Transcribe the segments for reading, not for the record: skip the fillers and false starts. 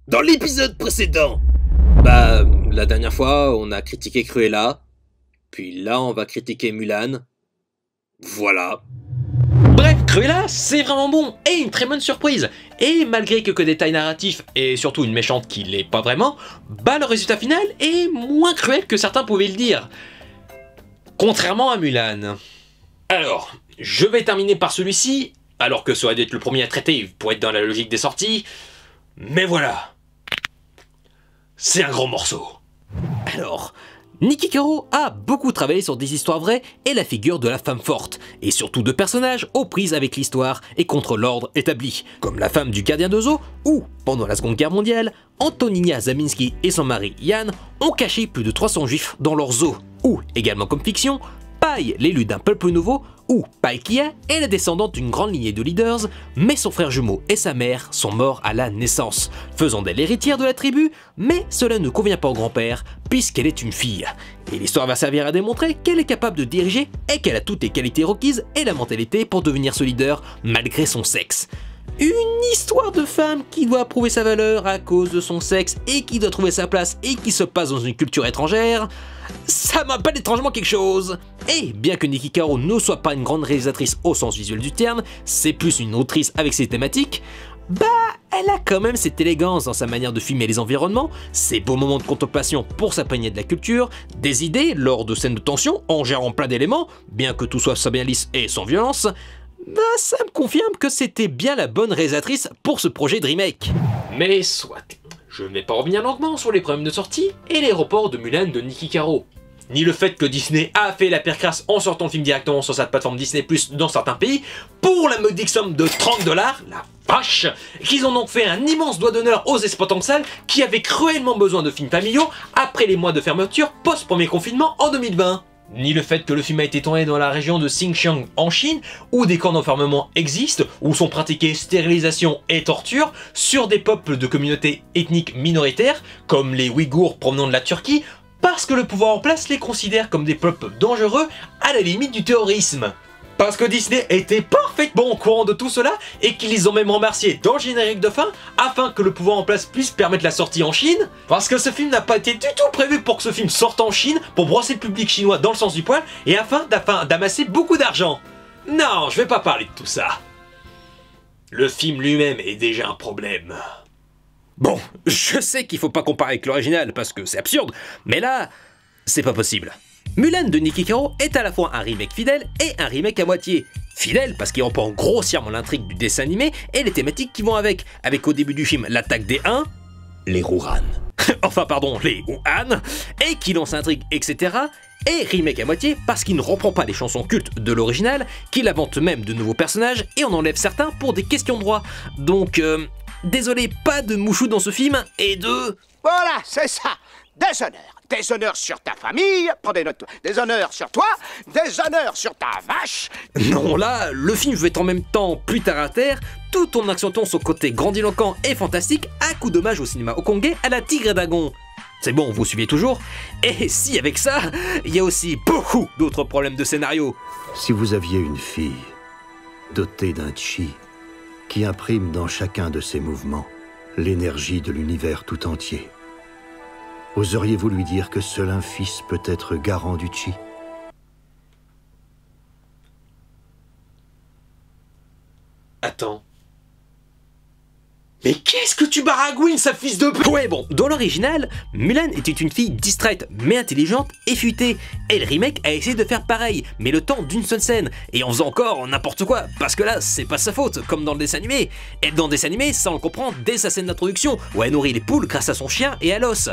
Dans l'épisode précédent, la dernière fois, on a critiqué Cruella, puis là, on va critiquer Mulan. Voilà. Bref, Cruella, c'est vraiment bon, et une très bonne surprise. Et malgré quelques détails narratifs, et surtout une méchante qui l'est pas vraiment, le résultat final est moins cruel que certains pouvaient le dire. Contrairement à Mulan. Alors, je vais terminer par celui-ci, alors que ça aurait dû être le premier à traiter pour être dans la logique des sorties. Mais voilà. C'est un gros morceau. Alors, Niki Caro a beaucoup travaillé sur des histoires vraies et la figure de la femme forte, et surtout de personnages aux prises avec l'histoire et contre l'ordre établi, comme la femme du gardien de zoo, où, pendant la Seconde Guerre mondiale, Antonina Zaminski et son mari Jan ont caché plus de 300 juifs dans leur zoo, ou, également comme fiction, Pai, l'élu d'un peuple nouveau, où Paikya est la descendante d'une grande lignée de leaders, mais son frère jumeau et sa mère sont morts à la naissance, faisant d'elle l'héritière de la tribu, mais cela ne convient pas au grand-père, puisqu'elle est une fille. Et l'histoire va servir à démontrer qu'elle est capable de diriger et qu'elle a toutes les qualités requises et la mentalité pour devenir ce leader, malgré son sexe. Une histoire de femme qui doit prouver sa valeur à cause de son sexe et qui doit trouver sa place et qui se passe dans une culture étrangère, ça m'appelle étrangement quelque chose. Et bien que Niki Caro ne soit pas une grande réalisatrice au sens visuel du terme, c'est plus une autrice avec ses thématiques, elle a quand même cette élégance dans sa manière de filmer les environnements, ses beaux moments de contemplation pour s'imprégner de la culture, des idées lors de scènes de tension en gérant plein d'éléments, bien que tout soit bien lisse et sans violence. Ça me confirme que c'était bien la bonne réalisatrice pour ce projet de remake. Mais soit, je ne vais pas revenir longuement sur les problèmes de sortie et les reports de Mulan de Niki Caro. Ni le fait que Disney a fait la pire crasse en sortant le film directement sur sa plateforme Disney Plus dans certains pays, pour la modique somme de 30 $, la vache, qu'ils ont donc fait un immense doigt d'honneur aux exploitants de salles qui avaient cruellement besoin de films familiaux après les mois de fermeture post-premier confinement en 2020. Ni le fait que le film a été tourné dans la région de Xinjiang en Chine, où des camps d'enfermement existent, où sont pratiquées stérilisation et torture sur des peuples de communautés ethniques minoritaires, comme les Ouïghours provenant de la Turquie, parce que le pouvoir en place les considère comme des peuples dangereux à la limite du terrorisme. Parce que Disney était parfaitement au courant de tout cela et qu'ils les ont même remerciés dans le générique de fin afin que le pouvoir en place puisse permettre la sortie en Chine. Parce que ce film n'a pas été du tout prévu pour que ce film sorte en Chine pour brosser le public chinois dans le sens du poil et afin d'amasser beaucoup d'argent. Non, je vais pas parler de tout ça. Le film lui-même est déjà un problème. Bon, je sais qu'il faut pas comparer avec l'original parce que c'est absurde, mais là, c'est pas possible. Mulan de Niki Caro est à la fois un remake fidèle et un remake à moitié. Fidèle parce qu'il reprend grossièrement l'intrigue du dessin animé et les thématiques qui vont avec au début du film l'attaque des Huns, les Rourans, enfin pardon, les Wuhan, et qui lance l'intrigue, etc. Et remake à moitié parce qu'il ne reprend pas les chansons cultes de l'original, qu'il invente même de nouveaux personnages et en enlève certains pour des questions de droit. Donc, désolé, pas de mouchou dans ce film et de... Voilà, c'est ça. Des honneurs. Des honneurs sur ta famille, prenez note, des honneurs sur toi, des honneurs sur ta vache. Non, là, le film veut être en même temps plus terre à terre, tout en accentuant son côté grandiloquent et fantastique, à coup d'hommage au cinéma hongkongais à la Tigre et Dragon. C'est bon, vous suivez toujours? Et si avec ça, il y a aussi beaucoup d'autres problèmes de scénario. Si vous aviez une fille dotée d'un chi qui imprime dans chacun de ses mouvements l'énergie de l'univers tout entier, oseriez-vous lui dire que seul un fils peut être garant du chi? Attends. Mais qu'est-ce que tu baragouines, sa fils de p... Ouais bon, dans l'original, Mulan était une fille distraite mais intelligente et futée. Et le remake a essayé de faire pareil, mais le temps d'une seule scène, et en faisant encore n'importe quoi, parce que là, c'est pas sa faute, comme dans le dessin animé. Et dans le dessin animé, ça on le comprend dès sa scène d'introduction, où elle nourrit les poules grâce à son chien et à l'os.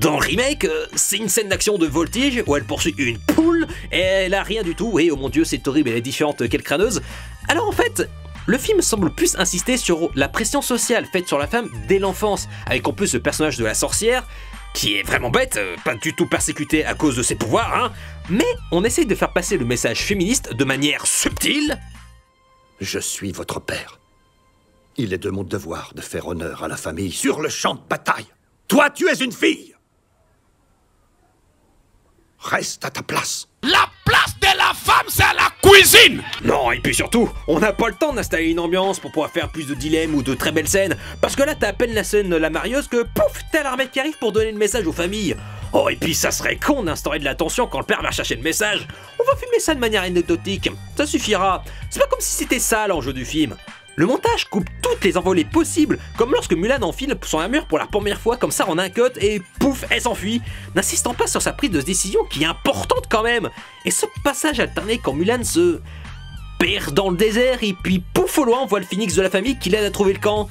Dans le remake, c'est une scène d'action de voltige où elle poursuit une poule et elle a rien du tout, et oh mon dieu, c'est horrible, elle est différente qu'elle crâneuse. Alors en fait, le film semble plus insister sur la pression sociale faite sur la femme dès l'enfance, avec en plus le personnage de la sorcière, qui est vraiment bête, pas du tout persécutée à cause de ses pouvoirs, hein, mais on essaye de faire passer le message féministe de manière subtile. Je suis votre père. Il est de mon devoir de faire honneur à la famille sur le champ de bataille. Toi, tu es une fille. Reste à ta place. La place de la femme, c'est la cuisine! Non, et puis surtout, on n'a pas le temps d'installer une ambiance pour pouvoir faire plus de dilemmes ou de très belles scènes, parce que là t'as à peine la scène de la marieuse que pouf, t'as l'armée qui arrive pour donner le message aux familles. Oh, et puis ça serait con d'instaurer de la tension quand le père va chercher le message. On va filmer ça de manière anecdotique, ça suffira. C'est pas comme si c'était ça l'enjeu du film. Le montage coupe toutes les envolées possibles, comme lorsque Mulan enfile son armure pour la première fois comme ça en un cut et pouf, elle s'enfuit, n'insistant pas sur sa prise de décision qui est importante quand même. Et ce passage alterné quand Mulan se perd dans le désert et puis pouf au loin on voit le phénix de la famille qui l'aide à trouver le camp.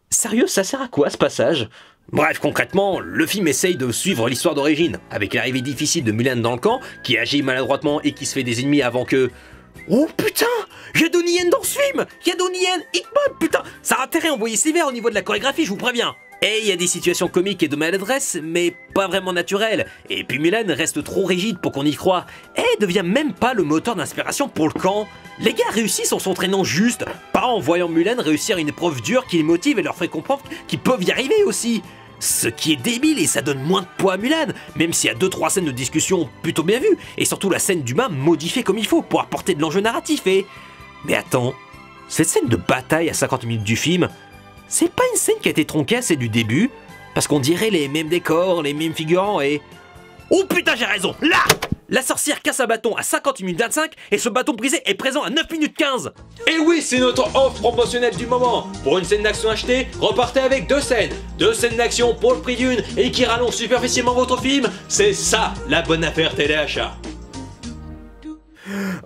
Sérieux, ça sert à quoi ce passage? Bref, concrètement, le film essaye de suivre l'histoire d'origine, avec l'arrivée difficile de Mulan dans le camp, qui agit maladroitement et qui se fait des ennemis avant que... Oh putain, y'a Donnie Yen dans ce film, y'a Donnie Yen, Hitman, putain, ça a intérêt à envoyer sévère au niveau de la chorégraphie, je vous préviens. Et il y a des situations comiques et de maladresse, mais pas vraiment naturelles. Et puis Mulan reste trop rigide pour qu'on y croie, et devient même pas le moteur d'inspiration pour le camp. Les gars réussissent en s'entraînant juste, pas en voyant Mulan réussir une épreuve dure qui les motive et leur fait comprendre qu'ils peuvent y arriver aussi. Ce qui est débile et ça donne moins de poids à Mulan, même s'il y a 2-3 scènes de discussion plutôt bien vues, et surtout la scène d'humain modifiée comme il faut pour apporter de l'enjeu narratif et... Mais attends, cette scène de bataille à 50 minutes du film, c'est pas une scène qui a été tronquée assez du début, parce qu'on dirait les mêmes décors, les mêmes figurants et... Oh putain j'ai raison, là! La sorcière casse un bâton à 50 minutes 25 et ce bâton brisé est présent à 9 minutes 15. Et oui, c'est notre offre promotionnelle du moment. Pour une scène d'action achetée, repartez avec 2 scènes. 2 scènes d'action pour le prix d'une et qui rallongent superficiellement votre film. C'est ça la bonne affaire téléachat.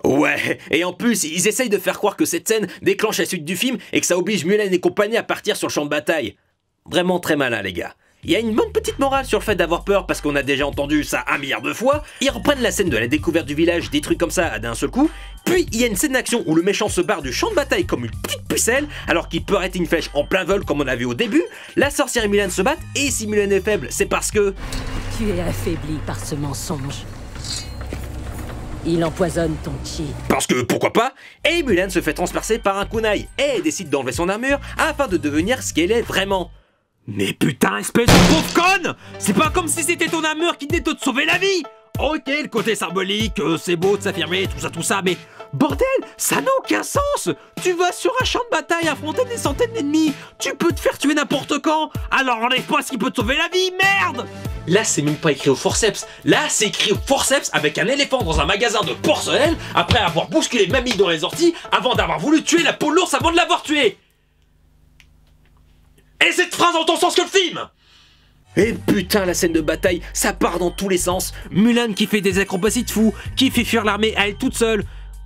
Ouais, et en plus, ils essayent de faire croire que cette scène déclenche la suite du film et que ça oblige Mulan et compagnie à partir sur le champ de bataille. Vraiment très malin les gars. Il y a une bonne petite morale sur le fait d'avoir peur parce qu'on a déjà entendu ça 1 milliard de fois. Ils reprennent la scène de la découverte du village, des trucs comme ça d'un seul coup. Puis il y a une scène d'action où le méchant se barre du champ de bataille comme une petite pucelle alors qu'il peut arrêter une flèche en plein vol comme on a vu au début. La sorcière et Mulan se battent et si Mulan est faible, c'est parce que... Tu es affaibli par ce mensonge. Il empoisonne ton chi. Parce que pourquoi pas? Et Mulan se fait transpercer par un kunai et elle décide d'enlever son armure afin de devenir ce qu'elle est vraiment. Mais putain, espèce de pauvre conne! C'est pas comme si c'était ton armure qui venait de te sauver la vie! Ok, le côté symbolique, c'est beau de s'affirmer, tout ça, mais... Bordel, ça n'a aucun sens! Tu vas sur un champ de bataille affronter des centaines d'ennemis! Tu peux te faire tuer n'importe quand! Alors enlève pas ce qui peut te sauver la vie, merde! Là, c'est même pas écrit au forceps. Là, c'est écrit au forceps avec un éléphant dans un magasin de porcelaine après avoir bousculé mamie dans les orties avant d'avoir voulu tuer la peau l'ours avant de l'avoir tué! Et cette phrase a autant sens que le film! Et putain, la scène de bataille, ça part dans tous les sens. Mulan qui fait des acrobaties de fou, qui fait fuir l'armée à elle toute seule.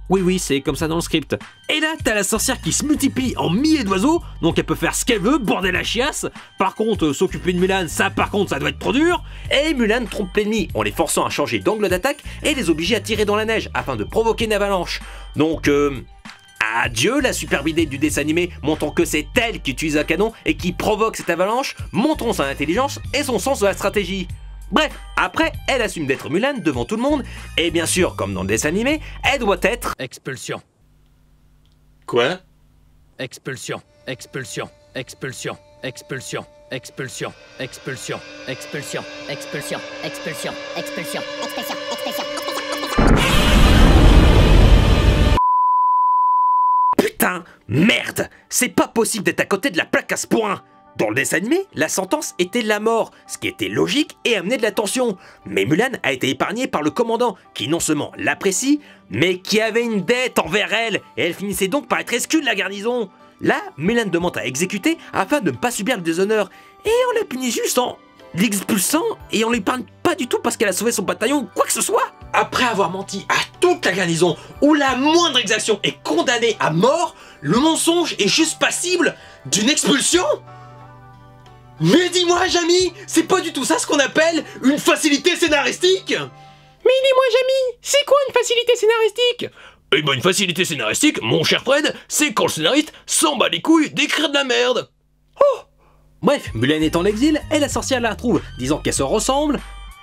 Oui, c'est comme ça dans le script. Et là, t'as la sorcière qui se multiplie en milliers d'oiseaux, donc elle peut faire ce qu'elle veut, bordel la chiasse. Par contre, s'occuper de Mulan, ça par contre, ça doit être trop dur. Et Mulan trompe l'ennemi en les forçant à changer d'angle d'attaque et les obliger à tirer dans la neige afin de provoquer une avalanche. Donc, adieu la superbe idée du dessin animé montrant que c'est elle qui utilise un canon et qui provoque cette avalanche, montrant son intelligence et son sens de la stratégie. Bref, après, elle assume d'être Mulan devant tout le monde, et bien sûr, comme dans le dessin animé, elle doit être... Expulsion. Quoi? Expulsion. Expulsion. Expulsion. Expulsion. Expulsion. Expulsion. Expulsion. Expulsion. Expulsion. Expulsion. Expulsion. Expulsion. Putain, merde, c'est pas possible d'être à côté de la plaque à ce point. Dans le dessin animé, la sentence était la mort, ce qui était logique et amenait de la tension. Mais Mulan a été épargnée par le commandant, qui non seulement l'apprécie, mais qui avait une dette envers elle, et elle finissait donc par être exclue de la garnison. Là, Mulan demande à exécuter afin de ne pas subir le déshonneur, et on la punit juste en l'expulsant, et on l'épargne pas du tout parce qu'elle a sauvé son bataillon ou quoi que ce soit. Après avoir menti à toute la garnison, où la moindre exaction est condamnée à mort, le mensonge est juste passible d'une expulsion? Mais dis-moi, Jamy, c'est pas du tout ça ce qu'on appelle une facilité scénaristique? Mais dis-moi, Jamy, c'est quoi une facilité scénaristique? Eh ben une facilité scénaristique, mon cher Fred, c'est quand le scénariste s'en bat les couilles d'écrire de la merde. Oh! Bref, Mulan est en exil et la sorcière la retrouve, disant qu'elle se ressemble.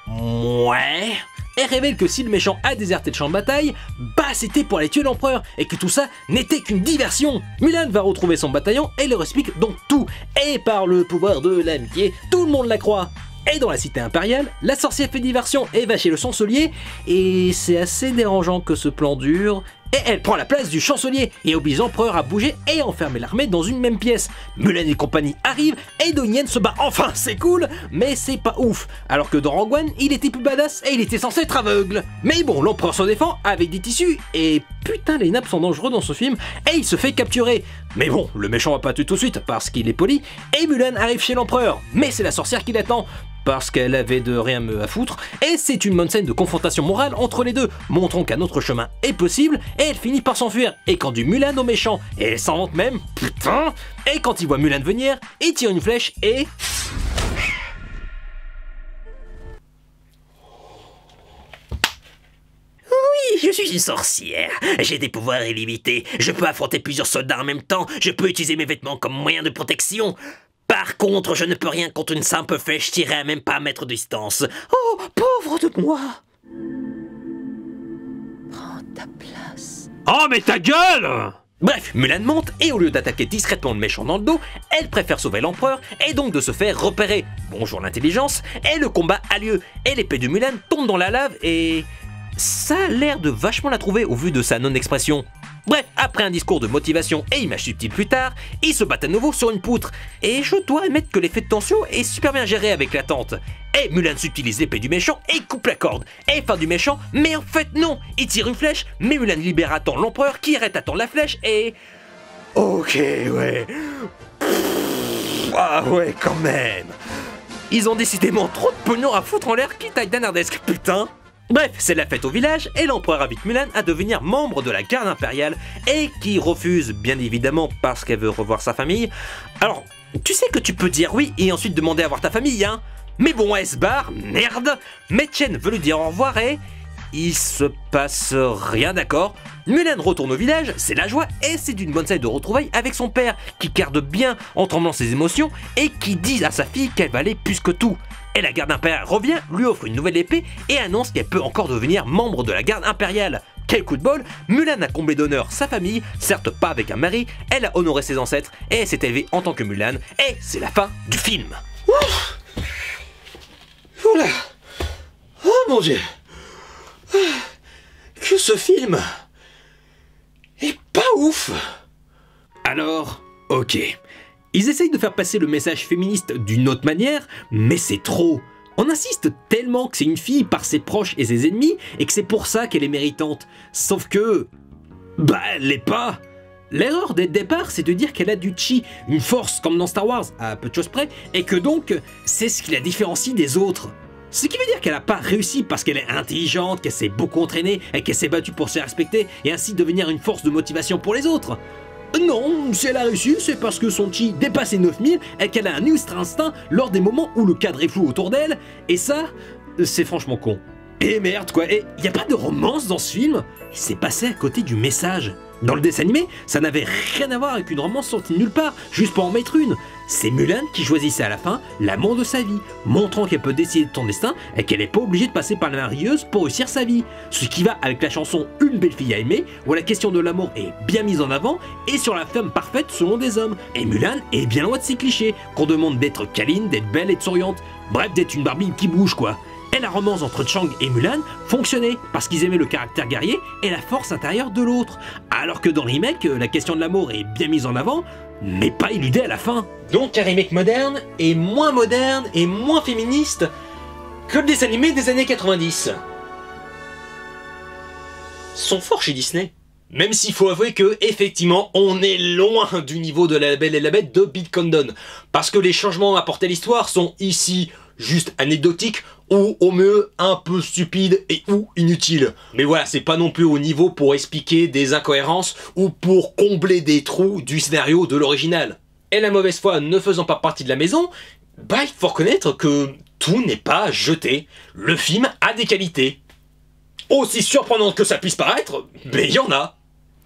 Ouais. Elle révèle que si le méchant a déserté le champ de bataille, bah c'était pour aller tuer l'empereur, et que tout ça n'était qu'une diversion. Mulan va retrouver son bataillon et leur explique donc tout, et par le pouvoir de l'amitié, tout le monde la croit. Et dans la cité impériale, la sorcière fait diversion et va chez le chancelier, et c'est assez dérangeant que ce plan dure, et elle prend la place du chancelier et oblige l'empereur à bouger et à enfermer l'armée dans une même pièce. Mulan et compagnie arrivent et Donnie Yen se bat enfin, c'est cool, mais c'est pas ouf. Alors que dans Rogue One, il était plus badass et il était censé être aveugle. Mais bon, l'empereur se défend avec des tissus et putain les nappes sont dangereux dans ce film et il se fait capturer. Mais bon, le méchant va pas tuer tout de suite parce qu'il est poli et Mulan arrive chez l'empereur. Mais c'est la sorcière qui l'attend parce qu'elle avait de rien à foutre, et c'est une bonne scène de confrontation morale entre les deux, montrant qu'un autre chemin est possible, et elle finit par s'enfuir, et quand du Mulan au méchant, et elle s'en vante même, putain, et quand il voit Mulan venir, il tire une flèche et... Oui, je suis une sorcière, j'ai des pouvoirs illimités, je peux affronter plusieurs soldats en même temps, je peux utiliser mes vêtements comme moyen de protection. Par contre, je ne peux rien contre une simple flèche tirée à même pas un mètre de distance. Oh, pauvre de moi! Prends ta place. Oh mais ta gueule! Bref, Mulan monte et au lieu d'attaquer discrètement le méchant dans le dos, elle préfère sauver l'empereur et donc de se faire repérer. Bonjour l'intelligence, et le combat a lieu, et l'épée de Mulan tombe dans la lave et... ça a l'air de vachement la trouver au vu de sa non-expression. Bref, après un discours de motivation et image subtile plus tard, ils se battent à nouveau sur une poutre. Et je dois admettre que l'effet de tension est super bien géré avec la tente. Et Mulan subtilise l'épée du méchant et coupe la corde. Et fin du méchant, mais en fait non, il tire une flèche, mais Mulan libère à temps l'empereur qui arrête à temps la flèche et... Ok, ouais. Ah ouais, quand même. Ils ont décidément trop de pognon à foutre en l'air qui taille d'anardesque, putain. Bref, c'est la fête au village et l'empereur invite Mulan à devenir membre de la garde impériale et qui refuse bien évidemment parce qu'elle veut revoir sa famille. Alors, tu sais que tu peux dire oui et ensuite demander à voir ta famille, hein. Mais bon, elle se barre, merde. Mais Chen veut lui dire au revoir et... il se passe rien, d'accord. Mulan retourne au village, c'est la joie et c'est d'une bonne scène de retrouvailles avec son père qui garde bien en tremblant ses émotions et qui dit à sa fille qu'elle valait plus que tout. Et la garde impériale revient, lui offre une nouvelle épée et annonce qu'elle peut encore devenir membre de la garde impériale. Quel coup de bol, Mulan a comblé d'honneur sa famille, certes pas avec un mari, elle a honoré ses ancêtres et elle s'est élevée en tant que Mulan, et c'est la fin du film. Ouf. Oula. Oh mon dieu. Que ce film est pas ouf. Alors, ok. Ils essayent de faire passer le message féministe d'une autre manière, mais c'est trop. On insiste tellement que c'est une fille par ses proches et ses ennemis, et que c'est pour ça qu'elle est méritante. Sauf que... bah, elle l'est pas. L'erreur dès le départ, c'est de dire qu'elle a du chi, une force comme dans Star Wars, à peu de choses près, et que donc, c'est ce qui la différencie des autres. Ce qui veut dire qu'elle n'a pas réussi parce qu'elle est intelligente, qu'elle s'est beaucoup entraînée, et qu'elle s'est battue pour se respecter, et ainsi devenir une force de motivation pour les autres. Non, si elle a réussi, c'est parce que son chi dépasse les 9000 et qu'elle a un ultra instinct lors des moments où le cadre est flou autour d'elle, et ça, c'est franchement con. Et merde quoi, et y a pas de romance dans ce film? C'est passé à côté du message. Dans le dessin animé, ça n'avait rien à voir avec une romance sortie de nulle part, juste pour en mettre une. C'est Mulan qui choisissait à la fin l'amour de sa vie, montrant qu'elle peut décider de son destin et qu'elle n'est pas obligée de passer par la marieuse pour réussir sa vie. Ce qui va avec la chanson Une belle fille à aimer, où la question de l'amour est bien mise en avant et sur la femme parfaite selon des hommes. Et Mulan est bien loin de ces clichés, qu'on demande d'être câline, d'être belle et de souriante. Bref, d'être une Barbie qui bouge quoi. Et la romance entre Chang et Mulan fonctionnait parce qu'ils aimaient le caractère guerrier et la force intérieure de l'autre. Alors que dans le remake, la question de l'amour est bien mise en avant, mais pas éludée à la fin. Donc un remake moderne et moins féministe que le dessin animé des années 90. Sont forts chez Disney. Même s'il faut avouer que, effectivement, on est loin du niveau de La Belle et la Bête de Bill Condon. Parce que les changements apportés à l'histoire sont ici juste anecdotiques, ou au mieux un peu stupides et ou inutiles. Mais voilà, c'est pas non plus au niveau pour expliquer des incohérences ou pour combler des trous du scénario de l'original. Et la mauvaise foi ne faisant pas partie de la maison, bah il faut reconnaître que tout n'est pas jeté. Le film a des qualités. Aussi surprenantes que ça puisse paraître, mais il y en a.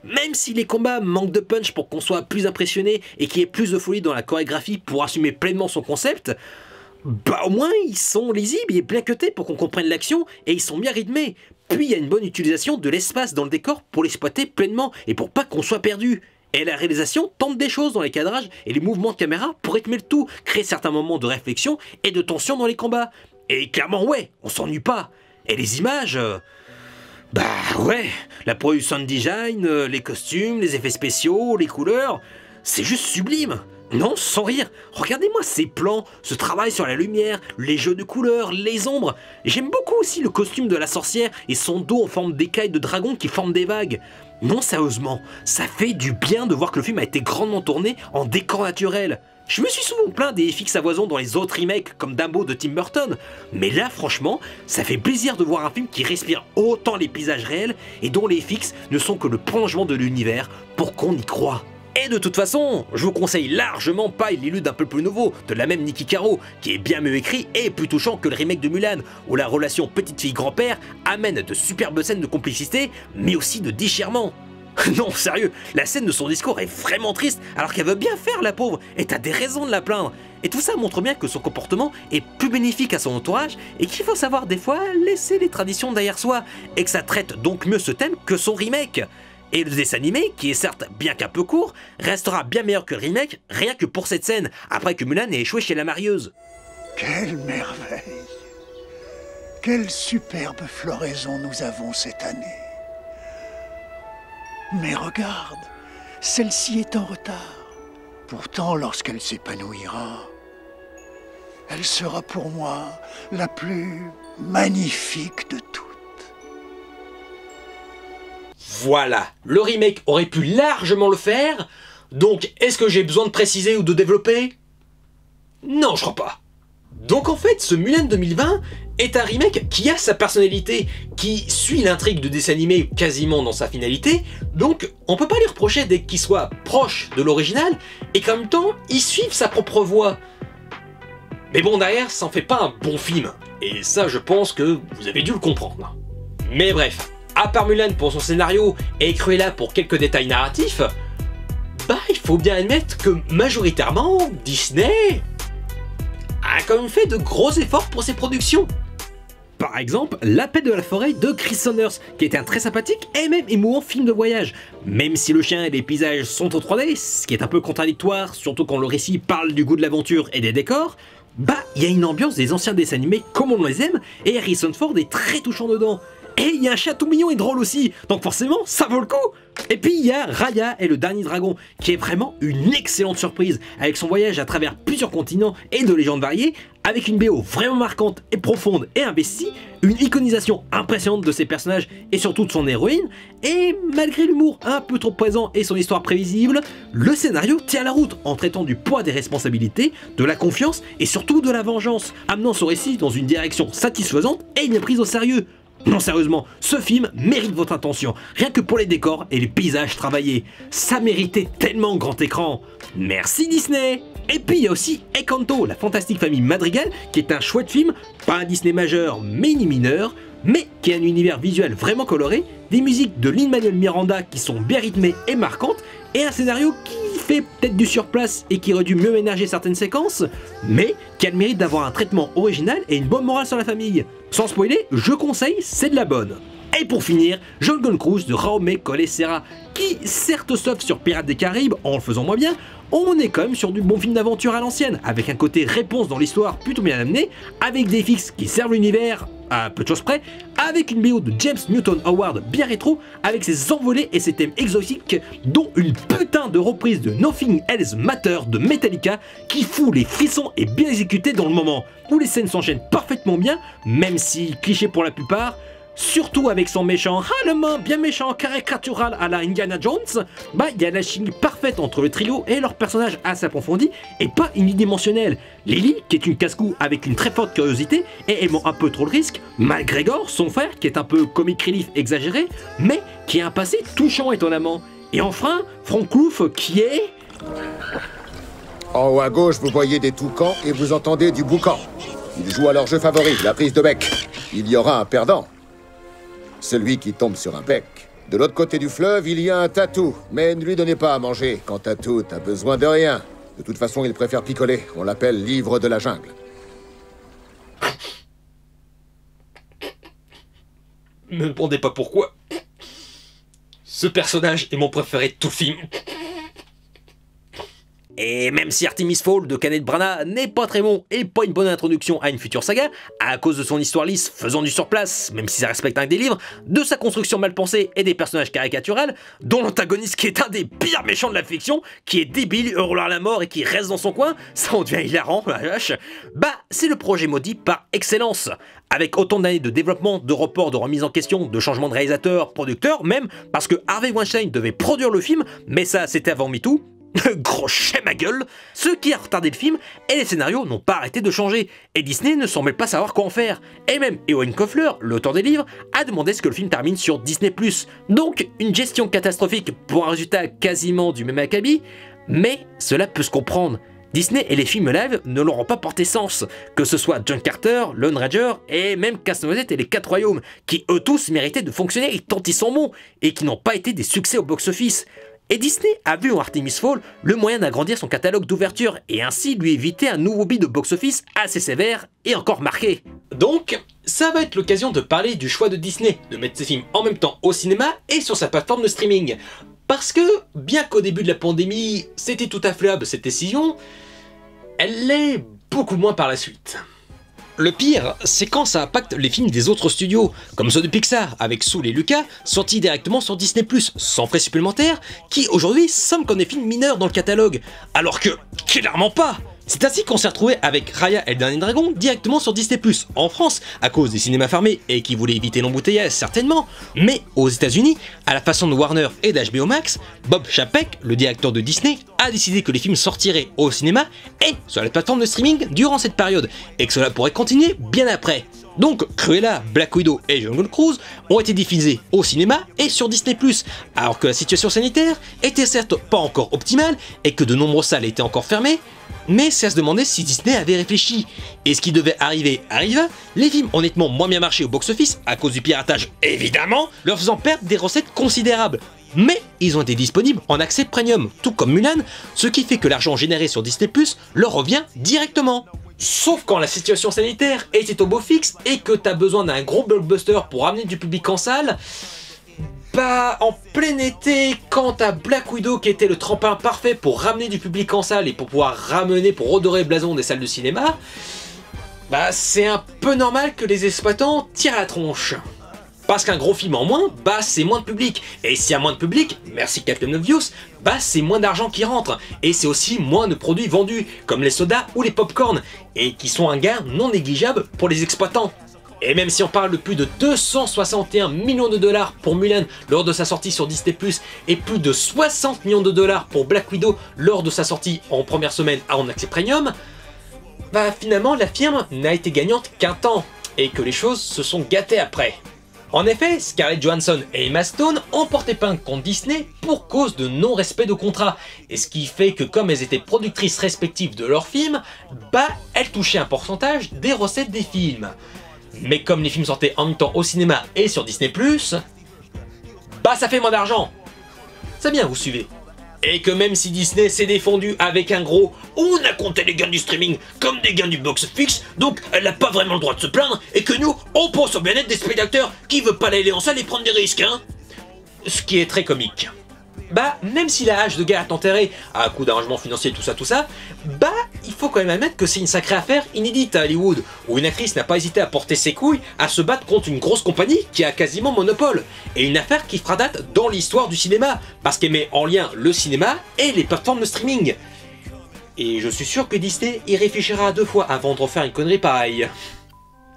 Même si les combats manquent de punch pour qu'on soit plus impressionné et qu'il y ait plus de folie dans la chorégraphie pour assumer pleinement son concept, bah au moins ils sont lisibles et bien cutés pour qu'on comprenne l'action et ils sont bien rythmés. Puis il y a une bonne utilisation de l'espace dans le décor pour l'exploiter pleinement et pour pas qu'on soit perdu. Et la réalisation tente des choses dans les cadrages et les mouvements de caméra pour rythmer le tout, créer certains moments de réflexion et de tension dans les combats. Et clairement ouais, on s'ennuie pas. Et les images... Bah ouais, la production de design, les costumes, les effets spéciaux, les couleurs, c'est juste sublime. Non, sans rire, regardez-moi ces plans, ce travail sur la lumière, les jeux de couleurs, les ombres. J'aime beaucoup aussi le costume de la sorcière et son dos en forme d'écailles de dragon qui forment des vagues. Non, sérieusement, ça fait du bien de voir que le film a été grandement tourné en décor naturel. Je me suis souvent plaint des FX à foison dans les autres remakes comme Dumbo de Tim Burton, mais là franchement, ça fait plaisir de voir un film qui respire autant les paysages réels et dont les FX ne sont que le prolongement de l'univers pour qu'on y croit. Et de toute façon, je vous conseille largement Pi, l'élu d'un peu plus nouveau, de la même Niki Caro, qui est bien mieux écrit et plus touchant que le remake de Mulan, où la relation petite fille-grand-père amène de superbes scènes de complicité, mais aussi de déchirement. Non, sérieux, la scène de son discours est vraiment triste, alors qu'elle veut bien faire la pauvre, et t'as des raisons de la plaindre. Et tout ça montre bien que son comportement est plus bénéfique à son entourage, et qu'il faut savoir des fois laisser les traditions derrière soi, et que ça traite donc mieux ce thème que son remake. Et le dessin animé, qui est certes bien qu'un peu court, restera bien meilleur que le remake, rien que pour cette scène, après que Mulan ait échoué chez la marieuse. Quelle merveille! Quelle superbe floraison nous avons cette année! Mais regarde, celle-ci est en retard. Pourtant, lorsqu'elle s'épanouira, elle sera pour moi la plus magnifique de toutes. Voilà, le remake aurait pu largement le faire, donc est-ce que j'ai besoin de préciser ou de développer? Non, je crois pas. Donc en fait, ce Mulan 2020 est un remake qui a sa personnalité, qui suit l'intrigue de dessin animé quasiment dans sa finalité, donc on peut pas lui reprocher dès qu'il soit proche de l'original, et qu'en même temps, il suive sa propre voie. Mais bon, derrière, ça en fait pas un bon film, et ça je pense que vous avez dû le comprendre. Mais bref, à part Mulan pour son scénario et Cruella pour quelques détails narratifs, bah il faut bien admettre que majoritairement, Disney a quand même fait de gros efforts pour ses productions. Par exemple, L'appel de la forêt de Chris Saunders, qui est un très sympathique et même émouvant film de voyage. Même si le chien et les paysages sont en 3D, ce qui est un peu contradictoire, surtout quand le récit parle du goût de l'aventure et des décors, bah il y a une ambiance des anciens dessins animés comme on les aime, et Harrison Ford est très touchant dedans. Et il y a un chat tout mignon et drôle aussi, donc forcément, ça vaut le coup. Et puis il y a Raya et le dernier dragon, qui est vraiment une excellente surprise, avec son voyage à travers plusieurs continents et de légendes variées, avec une BO vraiment marquante et profonde et investie, une iconisation impressionnante de ses personnages et surtout de son héroïne, et malgré l'humour un peu trop présent et son histoire prévisible, le scénario tient la route en traitant du poids des responsabilités, de la confiance et surtout de la vengeance, amenant ce récit dans une direction satisfaisante et bien prise au sérieux. Non, sérieusement, ce film mérite votre attention, rien que pour les décors et les paysages travaillés. Ça méritait tellement grand écran. Merci Disney. Et puis il y a aussi Encanto, la fantastique famille Madrigal, qui est un chouette film, pas un Disney majeur mais ni mineur, mais qui a un univers visuel vraiment coloré, des musiques de Lin-Manuel Miranda qui sont bien rythmées et marquantes, et un scénario qui fait peut-être du surplace et qui aurait dû mieux ménager certaines séquences, mais qui a le mérite d'avoir un traitement original et une bonne morale sur la famille. Sans spoiler, je conseille, c'est de la bonne. Et pour finir, Jungle Cruise de Jaume Collet-Serra, qui certes sauf sur Pirates des Caraïbes en le faisant moins bien, on est quand même sur du bon film d'aventure à l'ancienne, avec un côté réponse dans l'histoire plutôt bien amené, avec des FX qui servent l'univers à peu de choses près, avec une BO de James Newton Howard bien rétro, avec ses envolées et ses thèmes exotiques, dont une putain de reprise de Nothing Else Matter de Metallica qui fout les frissons et bien exécuté dans le moment, où les scènes s'enchaînent parfaitement bien, même si cliché pour la plupart, surtout avec son méchant allemand bien méchant caricatural à la Indiana Jones, bah il y a la chimie parfaite entre le trio et leurs personnages assez approfondis et pas unidimensionnels. Lily, qui est une casse-cou avec une très forte curiosité et aimant un peu trop le risque, McGregor, son frère, qui est un peu comic relief exagéré, mais qui a un passé touchant étonnamment. Et enfin, Frank Clough, qui est... En haut à gauche, vous voyez des toucans et vous entendez du boucan. Ils jouent à leur jeu favori, la prise de bec. Il y aura un perdant. Celui qui tombe sur un bec. De l'autre côté du fleuve, il y a un tatou. Mais ne lui donnez pas à manger. Quand tatou, t'as besoin de rien. De toute façon, il préfère picoler. On l'appelle livre de la jungle. Me demandez pas pourquoi. Ce personnage est mon préféré de tout le film. Et même si Artemis Fowl de Kenneth Branagh n'est pas très bon et pas une bonne introduction à une future saga, à cause de son histoire lisse faisant du surplace, même si ça respecte un des livres, de sa construction mal pensée et des personnages caricaturales, dont l'antagoniste qui est un des pires méchants de la fiction, qui est débile, hurlant à la mort et qui reste dans son coin, ça en devient hilarant, la vache, bah c'est le projet maudit par excellence. Avec autant d'années de développement, de report, de remise en question, de changement de réalisateur, producteur, même, parce que Harvey Weinstein devait produire le film, mais ça c'était avant MeToo. Gros chien ma gueule. Ce qui a retardé le film et les scénarios n'ont pas arrêté de changer, et Disney ne semble pas savoir quoi en faire. Et même Ewan Koffler, l'auteur des livres, a demandé ce que le film termine sur Disney+. Donc une gestion catastrophique pour un résultat quasiment du même acabit, mais cela peut se comprendre. Disney et les films live ne leur ont pas porté sens, que ce soit John Carter, Lone Ranger et même Casse-Noisette et les 4 Royaumes, qui eux tous méritaient de fonctionner tant ils sont bons, et qui n'ont pas été des succès au box-office. Et Disney a vu en Artemis Fowl le moyen d'agrandir son catalogue d'ouverture et ainsi lui éviter un nouveau bid de box-office assez sévère et encore marqué. Donc, ça va être l'occasion de parler du choix de Disney de mettre ses films en même temps au cinéma et sur sa plateforme de streaming. Parce que, bien qu'au début de la pandémie, c'était tout affluable cette décision, elle l'est beaucoup moins par la suite. Le pire, c'est quand ça impacte les films des autres studios, comme ceux de Pixar, avec Soul et Lucas, sortis directement sur Disney+, sans frais supplémentaires, qui aujourd'hui semblent comme des films mineurs dans le catalogue, alors que, clairement pas. C'est ainsi qu'on s'est retrouvé avec Raya et le Dernier Dragon directement sur Disney+, en France, à cause des cinémas fermés et qui voulaient éviter l'embouteillage certainement, mais aux États-Unis, à la façon de Warner et d'HBO Max, Bob Chapek, le directeur de Disney, a décidé que les films sortiraient au cinéma et sur la plateforme de streaming durant cette période, et que cela pourrait continuer bien après. Donc Cruella, Black Widow et Jungle Cruise ont été diffusés au cinéma et sur Disney+, alors que la situation sanitaire était certes pas encore optimale et que de nombreuses salles étaient encore fermées, mais c'est à se demander si Disney avait réfléchi. Et ce qui devait arriver arriva, les films ont nettement moins bien marché au box-office à cause du piratage évidemment, leur faisant perdre des recettes considérables. Mais ils ont été disponibles en accès premium, tout comme Mulan, ce qui fait que l'argent généré sur Disney+, leur revient directement. Sauf quand la situation sanitaire était au beau fixe et que t'as besoin d'un gros blockbuster pour ramener du public en salle, bah en plein été, quand t'as Black Widow qui était le tremplin parfait pour ramener du public en salle et pour pouvoir ramener, pour redorer le blason des salles de cinéma, bah c'est un peu normal que les exploitants tirent à la tronche. Parce qu'un gros film en moins, bah c'est moins de public. Et s'il y a moins de public, merci Captain Obvious, bah c'est moins d'argent qui rentre. Et c'est aussi moins de produits vendus, comme les sodas ou les pop-corn, et qui sont un gain non négligeable pour les exploitants. Et même si on parle de plus de 261 millions de dollars pour Mulan lors de sa sortie sur Disney+, et plus de 60 millions de dollars pour Black Widow lors de sa sortie en première semaine en accès premium, bah finalement la firme n'a été gagnante qu'un temps, et que les choses se sont gâtées après. En effet, Scarlett Johansson et Emma Stone ont porté plainte contre Disney pour cause de non-respect de contrat, et ce qui fait que comme elles étaient productrices respectives de leurs films, bah elles touchaient un pourcentage des recettes des films. Mais comme les films sortaient en même temps au cinéma et sur Disney+, bah ça fait moins d'argent. C'est bien, vous suivez. Et que même si Disney s'est défendu avec un gros « on a compté les gains du streaming comme des gains du box-office, donc elle n'a pas vraiment le droit de se plaindre, et que nous, on pense au bien-être des spectateurs qui veulent pas aller en salle et prendre des risques, hein ?» Ce qui est très comique. Bah, même si la hache de guerre est enterrée à coup d'arrangement financier, tout ça, bah, il faut quand même admettre que c'est une sacrée affaire inédite à Hollywood, où une actrice n'a pas hésité à porter ses couilles à se battre contre une grosse compagnie qui a quasiment monopole, et une affaire qui fera date dans l'histoire du cinéma, parce qu'elle met en lien le cinéma et les plateformes de streaming. Et je suis sûr que Disney y réfléchira à 2 fois avant de refaire une connerie pareille.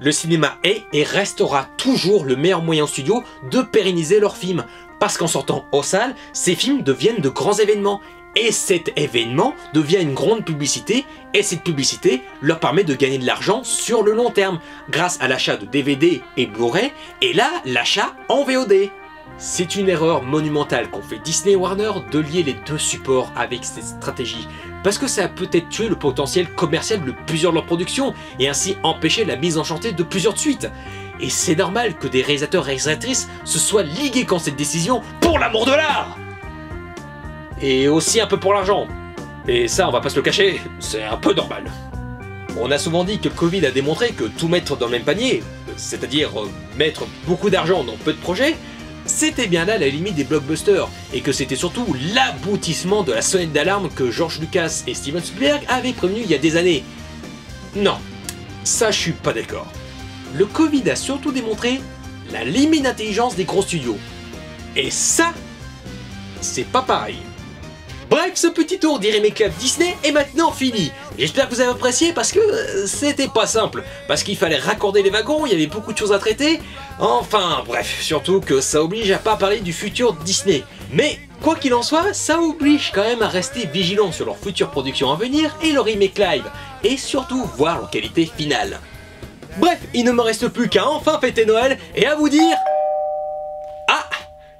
Le cinéma est et restera toujours le meilleur moyen studio de pérenniser leurs films, parce qu'en sortant aux salles, ces films deviennent de grands événements, et cet événement devient une grande publicité, et cette publicité leur permet de gagner de l'argent sur le long terme, grâce à l'achat de DVD et Blu-ray, et là, l'achat en VOD. C'est une erreur monumentale qu'ont fait Disney et Warner de lier les 2 supports avec cette stratégie, parce que ça a peut-être tué le potentiel commercial de plusieurs de leurs productions, et ainsi empêché la mise en chantier de plusieurs de suite. Et c'est normal que des réalisateurs et réalisatrices se soient ligués contre cette décision pour l'amour de l'art. Et aussi un peu pour l'argent. Et ça, on va pas se le cacher, c'est un peu normal. On a souvent dit que le Covid a démontré que tout mettre dans le même panier, c'est-à-dire mettre beaucoup d'argent dans peu de projets, c'était bien là la limite des blockbusters, et que c'était surtout l'aboutissement de la sonnette d'alarme que George Lucas et Steven Spielberg avaient prévenu il y a des années. Non, ça je suis pas d'accord. Le Covid a surtout démontré la limite d'intelligence des gros studios. Et ça, c'est pas pareil. Bref, ce petit tour des remake club Disney est maintenant fini. J'espère que vous avez apprécié parce que c'était pas simple. Parce qu'il fallait raccorder les wagons, il y avait beaucoup de choses à traiter. Enfin, bref, surtout que ça oblige à pas parler du futur Disney. Mais, quoi qu'il en soit, ça oblige quand même à rester vigilant sur leurs futures productions à venir et leur remake live. Et surtout, voir leur qualité finale. Bref, il ne me reste plus qu'à enfin fêter Noël et à vous dire... Ah,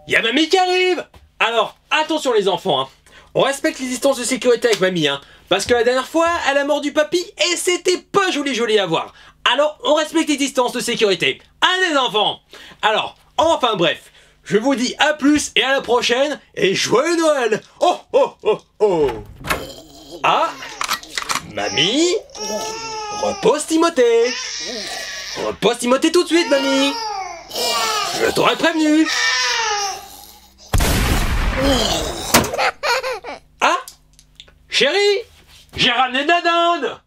il y a mamie qui arrive. Alors, attention les enfants, hein. On respecte les distances de sécurité avec mamie, hein, parce que la dernière fois, elle a mordu papy et c'était pas joli à voir. Alors, on respecte les distances de sécurité. Allez les enfants. Alors, enfin bref, je vous dis à plus et à la prochaine, et joyeux Noël. Oh oh oh oh. Ah, mamie, repose Timothée. Repose Timothée tout de suite, mamie. Je t'aurais prévenu. Ah, chérie, j'ai ramené de la dinde.